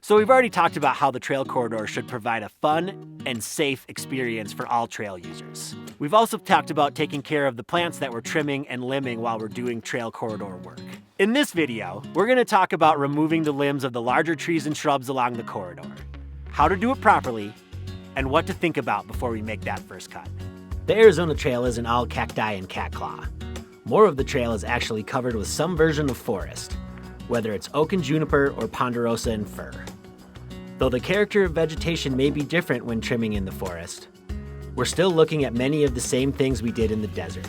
So we've already talked about how the trail corridor should provide a fun and safe experience for all trail users. We've also talked about taking care of the plants that we're trimming and limbing while we're doing trail corridor work. In this video, we're going to talk about removing the limbs of the larger trees and shrubs along the corridor, how to do it properly, and what to think about before we make that first cut. The Arizona Trail isn't all cacti and catclaw. More of the trail is actually covered with some version of forest, whether it's oak and juniper or ponderosa and fir. Though the character of vegetation may be different when trimming in the forest, we're still looking at many of the same things we did in the desert.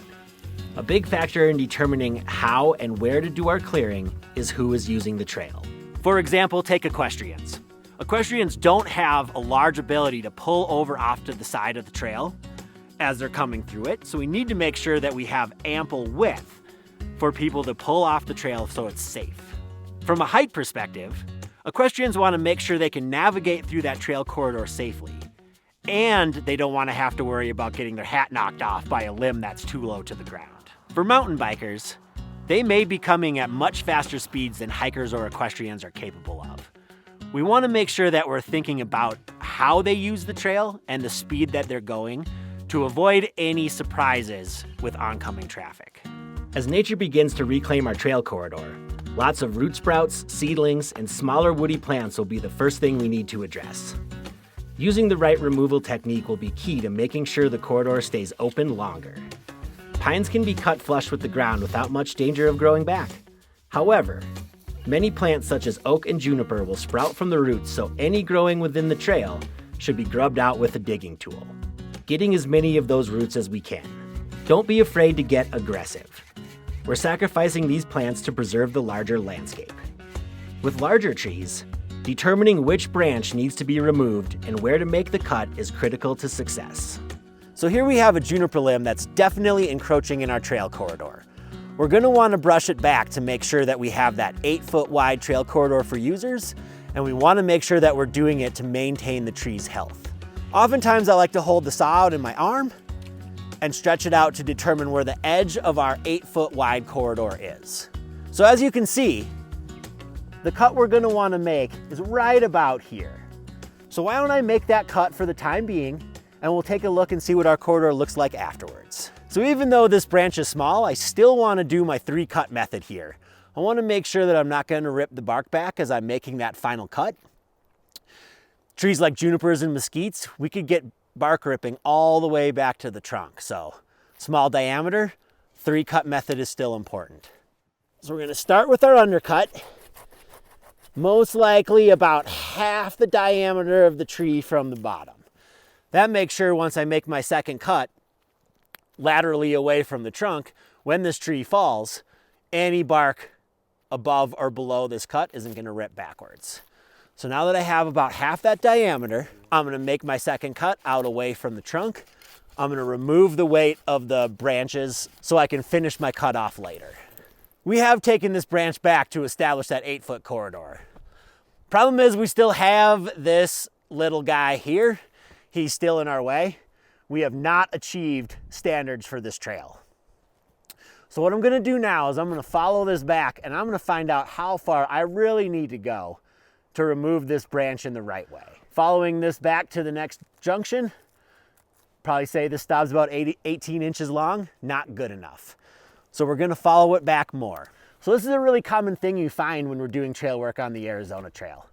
A big factor in determining how and where to do our clearing is who is using the trail. For example, take equestrians. Equestrians don't have a large ability to pull over off to the side of the trail as they're coming through it, so we need to make sure that we have ample width for people to pull off the trail so it's safe. From a height perspective, equestrians want to make sure they can navigate through that trail corridor safely, and they don't want to have to worry about getting their hat knocked off by a limb that's too low to the ground. For mountain bikers, they may be coming at much faster speeds than hikers or equestrians are capable of. We want to make sure that we're thinking about how they use the trail and the speed that they're going to avoid any surprises with oncoming traffic. As nature begins to reclaim our trail corridor, lots of root sprouts, seedlings, and smaller woody plants will be the first thing we need to address. Using the right removal technique will be key to making sure the corridor stays open longer. Pines can be cut flush with the ground without much danger of growing back. However, many plants such as oak and juniper will sprout from the roots, so any growing within the trail should be grubbed out with a digging tool, getting as many of those roots as we can. Don't be afraid to get aggressive. We're sacrificing these plants to preserve the larger landscape. With larger trees, determining which branch needs to be removed and where to make the cut is critical to success. So here we have a juniper limb that's definitely encroaching in our trail corridor. We're going to want to brush it back to make sure that we have that 8-foot wide trail corridor for users, and we want to make sure that we're doing it to maintain the tree's health. Oftentimes I like to hold the saw out in my arm and stretch it out to determine where the edge of our 8-foot wide corridor is. So as you can see, the cut we're going to want to make is right about here. So why don't I make that cut for the time being, and we'll take a look and see what our corridor looks like afterwards. So even though this branch is small, I still want to do my 3-cut method here. I want to make sure that I'm not going to rip the bark back as I'm making that final cut. Trees like junipers and mesquites, we could get bark ripping all the way back to the trunk. So small diameter, 3-cut method is still important. So we're going to start with our undercut, most likely about half the diameter of the tree from the bottom. That makes sure once I make my second cut laterally away from the trunk, when this tree falls, any bark above or below this cut isn't going to rip backwards. So now that I have about half that diameter, I'm going to make my second cut out away from the trunk. I'm going to remove the weight of the branches so I can finish my cut off later. We have taken this branch back to establish that 8-foot corridor. Problem is we still have this little guy here. He's still in our way. We have not achieved standards for this trail. So what I'm going to do now is I'm going to follow this back, and I'm going to find out how far I really need to go to remove this branch in the right way. Following this back to the next junction, probably say this stub's about 18 inches long, not good enough. So we're going to follow it back more. So this is a really common thing you find when we're doing trail work on the Arizona Trail.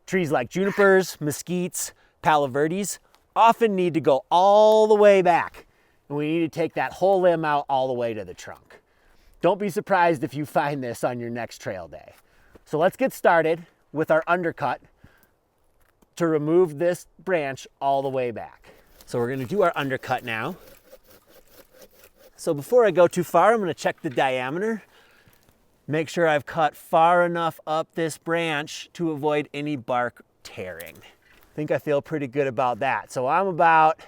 Trees like junipers, mesquites, palo verdes often need to go all the way back, and we need to take that whole limb out all the way to the trunk. Don't be surprised if you find this on your next trail day. So let's get started with our undercut to remove this branch all the way back. So we're going to do our undercut now. So before I go too far, I'm going to check the diameter. Make sure I've cut far enough up this branch to avoid any bark tearing. I think I feel pretty good about that. So I'm about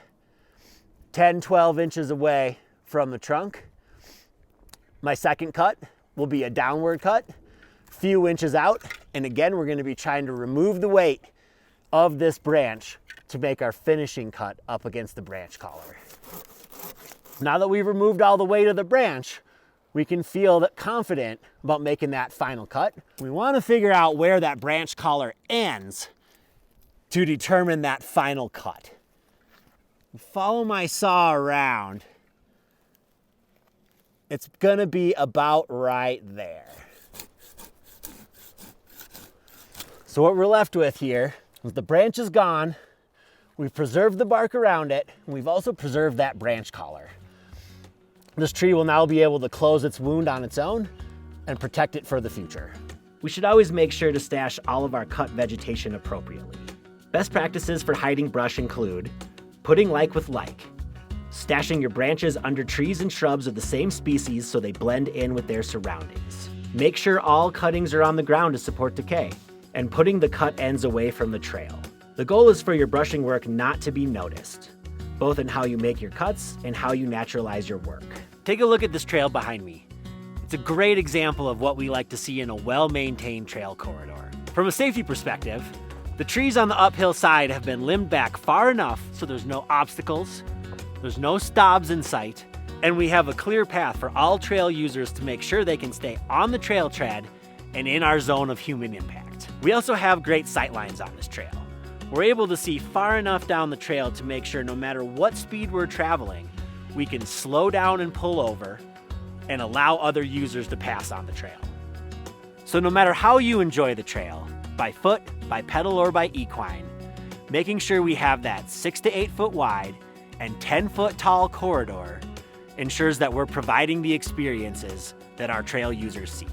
10, 12 inches away from the trunk. My second cut will be a downward cut, few inches out. And again, we're going to be trying to remove the weight of this branch to make our finishing cut up against the branch collar. Now that we've removed all the weight of the branch, we can feel confident about making that final cut. We want to figure out where that branch collar ends to determine that final cut. Follow my saw around. It's gonna be about right there. So what we're left with here is the branch is gone. We've preserved the bark around it, and we've also preserved that branch collar. This tree will now be able to close its wound on its own and protect it for the future. We should always make sure to stash all of our cut vegetation appropriately. Best practices for hiding brush include putting like with like, stashing your branches under trees and shrubs of the same species so they blend in with their surroundings. Make sure all cuttings are on the ground to support decay, and putting the cut ends away from the trail. The goal is for your brushing work not to be noticed, both in how you make your cuts and how you naturalize your work. Take a look at this trail behind me. It's a great example of what we like to see in a well-maintained trail corridor. From a safety perspective, the trees on the uphill side have been limbed back far enough so there's no obstacles, there's no stobs in sight, and we have a clear path for all trail users to make sure they can stay on the trail tread and in our zone of human impact. We also have great sight lines on this trail. We're able to see far enough down the trail to make sure no matter what speed we're traveling, we can slow down and pull over and allow other users to pass on the trail. So no matter how you enjoy the trail, by foot, by pedal, or by equine, making sure we have that 6 to 8 foot wide and 10 foot tall corridor ensures that we're providing the experiences that our trail users seek.